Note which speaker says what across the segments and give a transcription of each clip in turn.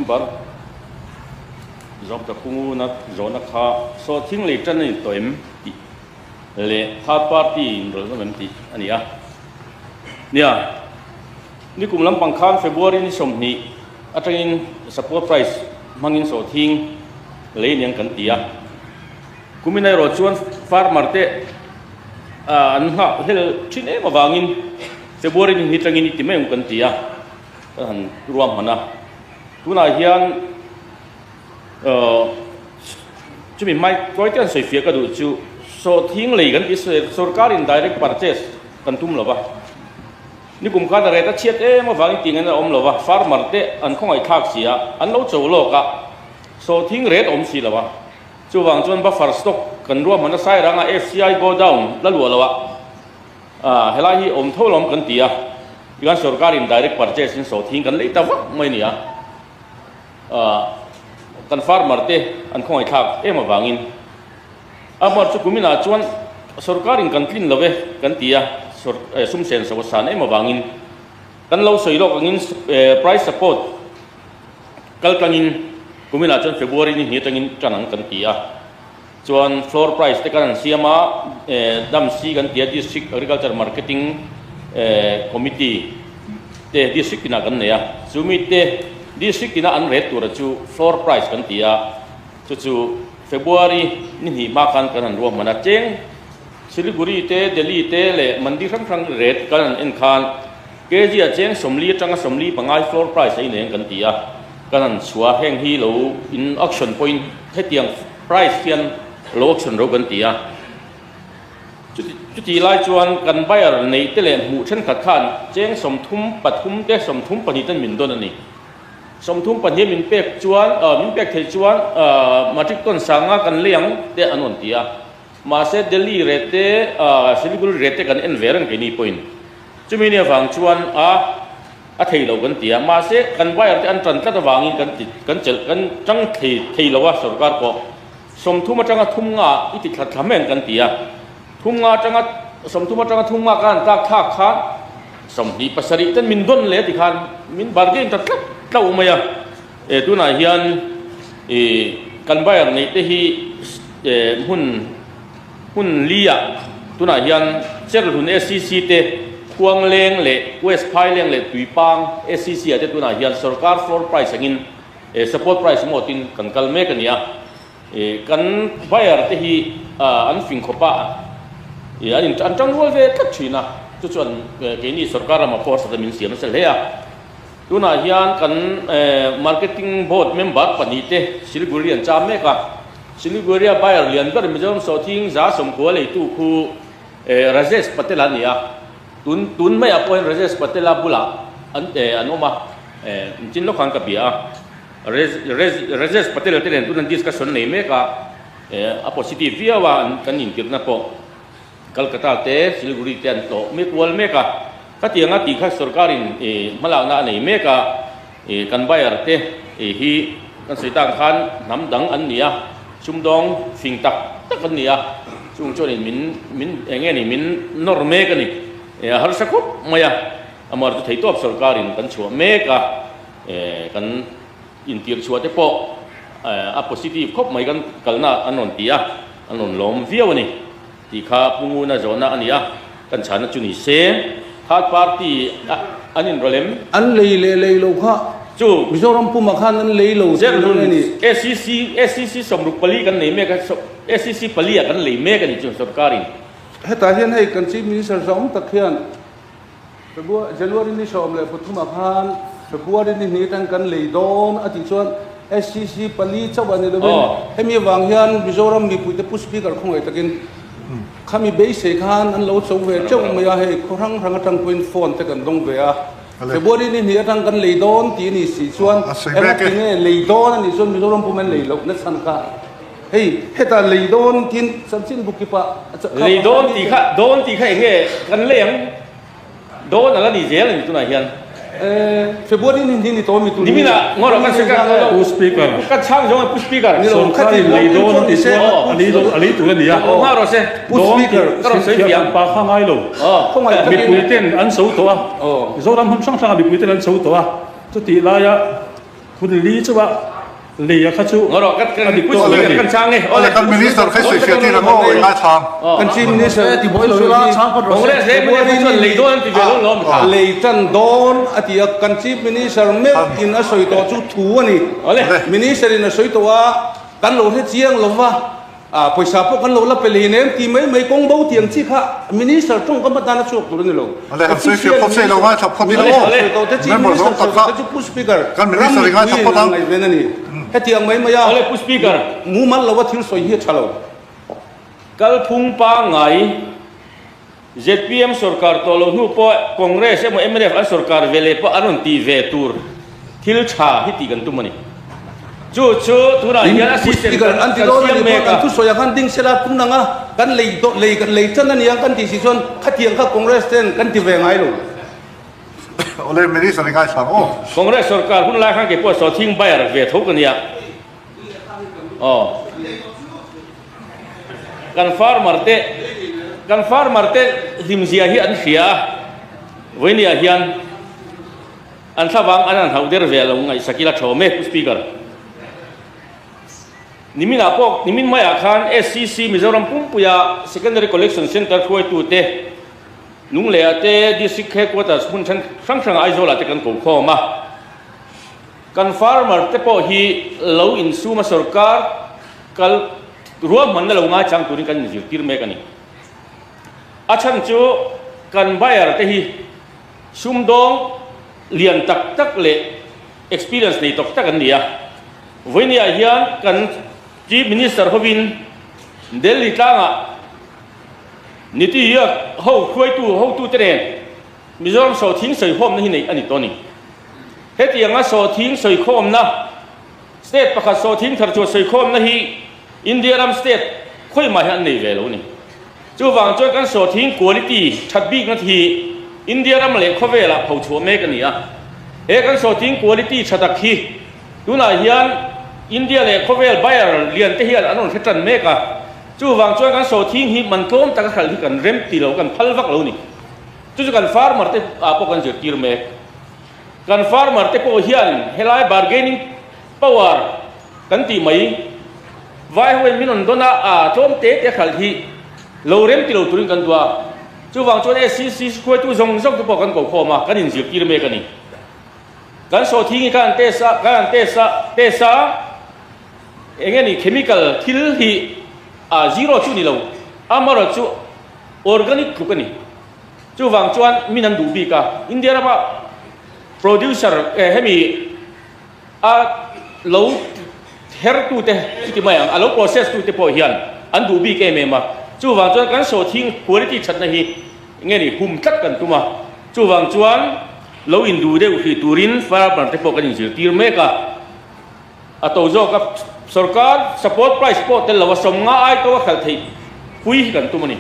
Speaker 1: member job ta kungu na zona kha so thing le tan ni toim ti le third party rol mem ti ania nia ni kum lam pang khan February ni som ni atangin support price mangin so thing le niang kan tia kuminai ro chuan farmer te an ha hel thine ma wangin February ni tangin ti mai kan tia han ruam hana tuna hian chumi mai koi kan soi fia ka du chu so thing lei kan is sarkar in direct purchase kan tum lova ni kum kha da re ta chiat ma wang ting an om lova farmer te an khongai thak sia an lo chou lo ka so thing rate om si lova chu wang chuan buffer stock kan ruam hana sai ranga FCI go down la lu lova helai hi om tholom kan tia igan sarkar in direct purchase in so thing kan lei ta wa mai nia kan farmer te an khoi thak ema wangin amar chu kumina chuan sarkarin kan tlin love kan tia sumsen so san ema wangin kan lo soilo kangin price support kal kangin kumina chuan February ni hi tangin chanang kan tia chuan floor price te kan siama dam si kan tia district agriculture marketing committee te district ina kan ne ya sumi te district ina an rate tur chu floor price kan tia chu February ni hi ma kan kan ro mana cheng Siliguri te Delhi te le mandi khang khang rate kan en khan kg a cheng somli tanga somli pangai floor price ai ne kan tia kan suwa heng hi lo in auction point hetiang price kian lo auction ro kan tia chu ti lai chuan kan buyer nei te le mu chen khat khan cheng somthum pathum te somthum pani tan min don ani somthum pan hi min pek chuan min pek thei chuan matric ton sanga kan liang te anon tia ma se Delhi rete Siliguri rete kan en veran ke ni point chumi ne wang chuan a thei lo kan tia ma se kan buyer te an tran tla wangin kan chel kan chang thei lo wa sarkar ko somthum atanga thumnga iti thlat thamen kan tia thumnga atanga somthum atanga thumnga kan tak thak kha somni pasari tan min don le ti khan min bargain ta tlau maya tuna hian kan bayar nei te hi hun lia tuna hian cher hun SCC te Kuang Leng le West Phai Leng le Tuipang SCC ate tuna hian sarkar floor price angin support price motin kan kalme kan ya kan bayar te hi an fing khopa an tang rol ve tak china chu chuan ke ni sarkar ma force da min siam sel heya tuna hian kan marketing board member panite Siliguri an cha me ka Siliguri buyer lian ber mijom so thing za som ko le tu khu Rajesh Patel ania tun mai appoint Rajesh Patel bula an anoma chin lo khang ka bia Rajesh Patel te len tun discussion nei me ka a positive via wa kan in kirna po Kolkata te Siliguri te an to me kwal me ka katianga ti kha sarkarin malak na nei me ka kan bayar te hi kan seitang khan nam dang an nia chumdong fing tak kan nia chung chon min enge ni min norme ka ni har sakop maya amar tu thei top sarkarin kan chua me ka kan intir chua te po a positive khop mai kan kalna anon tia anon lom viau ni ti kha pungu na zona ania kan chana chuni se third party anin rolem
Speaker 2: an lei lo kha
Speaker 1: chu
Speaker 2: Mizoram puma khan an lei lo
Speaker 1: zer ni SCC somruk pali kan nei me ka SCC pali kan lei me ka ni chu sarkarin
Speaker 2: heta hian hei kan chief minister som takhian January ni som le pathuma khan February ni ni tan kan lei don ati chuan SCC pali chawani lo hemi wang hian Mizoram mi puite pu speaker khongai takin khami be se khan an lo chau ve chau maya he khorang rang atang point phone te kan dong ve a February ni ni atang kan lei don ti ni si chuan em ti ne lei don ni chuan Mizoram pu men lei lo na san ka hei heta lei don kin samchin bukipa
Speaker 1: lei don ti kha nge kan leng don ala ni zel ni tuna hian
Speaker 2: February ni to mi tu
Speaker 1: ni mina ngor kan se ka
Speaker 3: pu speaker
Speaker 1: ka chang jong pu speaker
Speaker 2: ni lo khati
Speaker 3: lei don ti se ali tu ni ya
Speaker 1: ma ro se
Speaker 2: pu speaker
Speaker 1: ka ro se
Speaker 3: yang pa khang ai lo
Speaker 2: không ai
Speaker 3: mi puiten an so to a zo ram hum sang sang mi puiten an so to a chu ti la ya คุณลีจะว่าลีอะข้าชู
Speaker 1: ngor kan di pus kan chang nge
Speaker 4: ole kan minister khai soi sia ti na ngo nga chang
Speaker 2: country minister ti boy lo la chang ko
Speaker 1: congress he mo chon lei don ti velo lo ma
Speaker 2: lei chan don atia country minister me in a soi to chu thu ani
Speaker 1: ole
Speaker 2: minister in a soi to wa kan lo he chiang lo wa paisa po kan lo la peli nem ti mai kong bau tiang chi kha minister tong ka matana chok tu ni lo
Speaker 4: ole ha soi sia phop sei lo nga chap phop ni lo
Speaker 2: to te chi minister to chu speaker
Speaker 4: kan minister nga chap phop ang
Speaker 2: ngai venani he tiang mai maya
Speaker 1: ole pu speaker
Speaker 2: mu man lo wa thil soi hi chalo
Speaker 1: kal phung pa ngai ZPM sarkar to lo nu po congress mo MNF a sarkar vele po anon ti ve tur thil cha hi ti kan tu mani chu tu na hian assistant
Speaker 2: speaker anti lo ni ko tu soya kan ding sela tum nanga kan lei to lei kan lei chan ani kan ti si chon khatiang kha congress ten kan ti ve ngai lo
Speaker 4: ole minister nga chang o
Speaker 1: congress sarkar hun la khang ke po so thing bayar ve thok kan ya kan farmer te himzia hi an hria voinia hian an thawang an hauder velo ngai sakila thome speaker nimin maya khan SCC Mizoram Pumpuya Secondary Collection Center khoi tu te nung le ate district headquarters hun sang aizola te kan ko khoma kan farmer te po hi low in suma sarkar kal ruam man lo nga chang turin kan jir tir me kani achan chu kan bayar te hi sumdong lian tak le experience nei tok tak an nia voinia hian kan chief minister hovin delhi tanga niti ya ho khoi tu tren mizoram so thing soi hom na hi nei ani toni heti anga so thing soi khom na state pakha so thing thar chu soi khom na hi india ram state khoi ma han nei velo ni chu wang choi kan so thing quality thatbi na thi india ram le khovela phau chu me kan ya e kan so thing quality thatak hi tuna hian india le khovel bayar lian te hian anon fetan me ka chu wang choi kan so thing hi man tlom tak khal hi kan rem ti lo kan phal vak lo ni chu kan farmer te apo kan je tir me kan farmer te po hian helai bargaining power kan ti mai vai hoi minon dona tlom te khal hi lo rem ti lo turin kan tua chu wang choi SCC khoi tu zong zong tu po kan ko khoma kan in je tir me kan ni kan so thing kan te sa engeni chemical thil hi zero chu ni lo amaro chu organic klukani chu wang chuan minan du bi ka india ra producer hemi lo her tu te ti mai a lo process tu te po hian an du bi ke me ma chu wang chuan kan so thing quality chat na hi ngeni hum tat kan tuma chu wang chuan lo in du de hi turin fara par te po kan jir tir me ka ato zo ka sarkar support price po tel lawa som nga ai to khal thei pui kan tu mani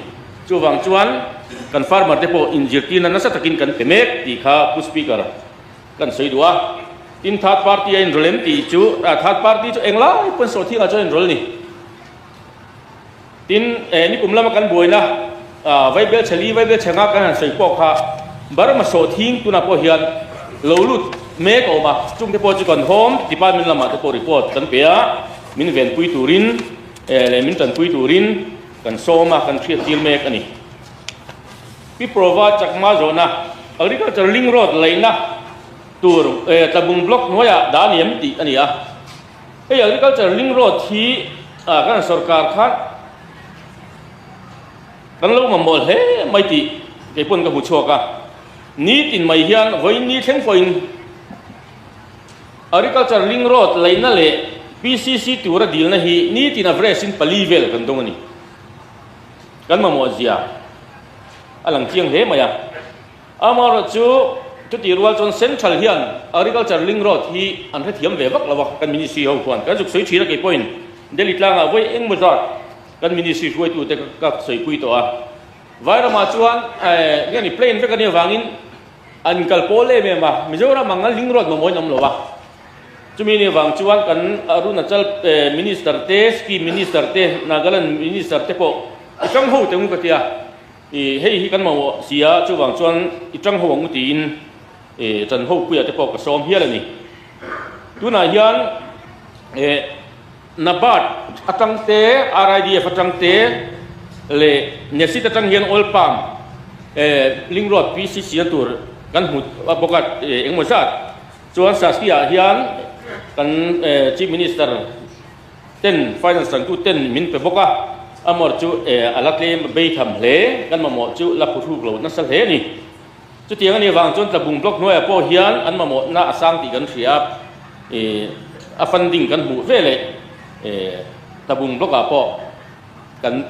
Speaker 1: chu wang chuan kan farmer te po injir tin na sa takin kan pemek ti kha pu speaker kan soi dua tin third party in rolem ti chu third party chu engla pon so thi a cho in rol ni tin ni kumla ma kan boina vai bel chali vai bel changa kan soi po kha bar ma so thing tu na po hian lo lut me ko ma chung te po chu kan home department lama te po report kan pea min ven pui turin le min tan pui turin kan soma kan thria til mek ani pi prova chakma zona agriculture link road leina tur tabung block noya daniam ti ani a agriculture link road thi kan sarkar khan kan lo ma mol he mai ti ke pon ka hu choka ni tin mai hian voi ni theng foin agriculture link road leina le PCC tura deal na hi ni tina vresin palivel kan dongani kan ma mozia alang chiang he maya amar chu ti rual chon central hian agriculture link road hi an the thiam ve vak lawa kan ministry ho kwan kan juk soi thira ke point delhi tlanga voi eng mazar kan ministry huai tu te ka soi pui to a vaira ma chuan ngani plane ve kan ni wangin an kal pole me ma mizoram mangal link road mo moi nam lowa chumi ni wang chuan kan arunachal minister te ski minister te nagaland minister te po itang ho teng ka tia hei hi kan mo sia chu wang chuan itang ho ngu tin chan ho puya te po ka som hial ani tu na hian nabat atang te RIDF atang te le nesit atang hian oil palm ling road PCC tur kan hmu bokat engmaw zat chuan saskia hian kan chief minister ten finance tu ten min pe boka amor chu alatle be tham hle kan mamo chu la phu lo na sal he ni chu tiang ani wang chon tabung block noi po hian an mamo na asang ti kan riap a funding kan hmu vele tabung block a po kan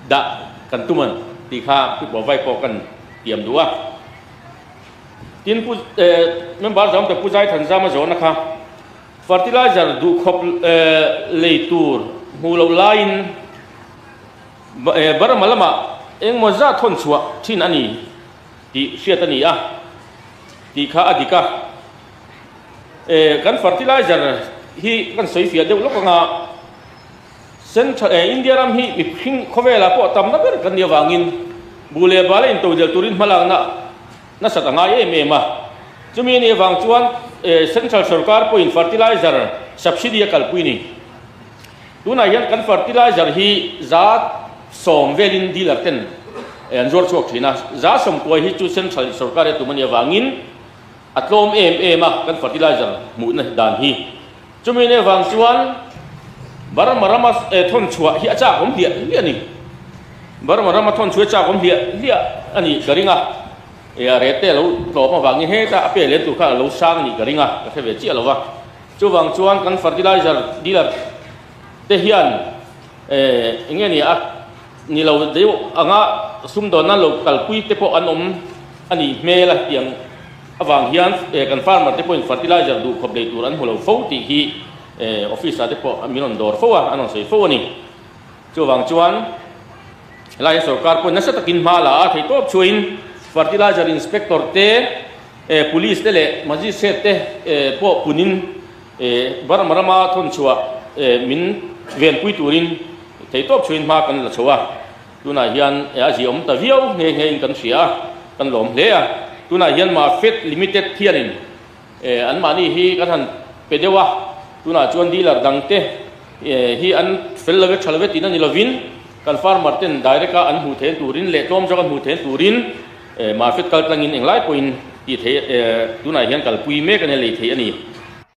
Speaker 1: da kan tuman ti kha pi bo vai po kan tiam duwa tin pu member jam te pujai than jama zo na kha fertilizer du khop leitur mulo line bar malama eng moza thon chua thin ani ti siat ani a ti kha adika kan fertilizer hi kan soi fia de lokanga central india ram hi mi phing khowela po tam na ber kan niawangin bule bale in to jel turin malang na satanga e ma chumi ni wang chuan central sarkar po in fertilizer subsidy kal puini tuna hian kan fertilizer hi zat som velin dealer ten anjor chok thina za som ko hi chu central sarkar e tumani wangin atlom ma kan fertilizer mu na dan hi chumi ni wang chuan barmarama thon chua hi acha om dia ani barmarama thon chua cha om dia ani garinga rete lo ma wangi he ta ape le tu kha lo sang ni garinga ka theve chi lo wa chu wang chuan kan fertilizer dealer te hian inge ni a ni lo deu anga sum do na lo kal pui te po anom ani mela tiang awang hian kan farmer te po in fertilizer du khop le tur an holo fo ti hi office ate po minon dor fo anon sei fo ni chu wang chuan lai sarkar po na sa takin mala a thei top chuin fertilizer inspector te police te le magistrate te po punin barmarama thon chua min ven pui turin thei top chuin ma kan la chowa tuna hian a ji om ta viau he in kan sia kan lom hle a tuna hian ma fet limited thianin an mani hi kan han pedewa tuna chuan dealer dangte hi an felwe chalwe tin ani lovin kan farmer ten direct an hu the turin le tom jagan hu the turin ma fet kal tlangin englai point ti the tuna hian kal pui me kan le the ani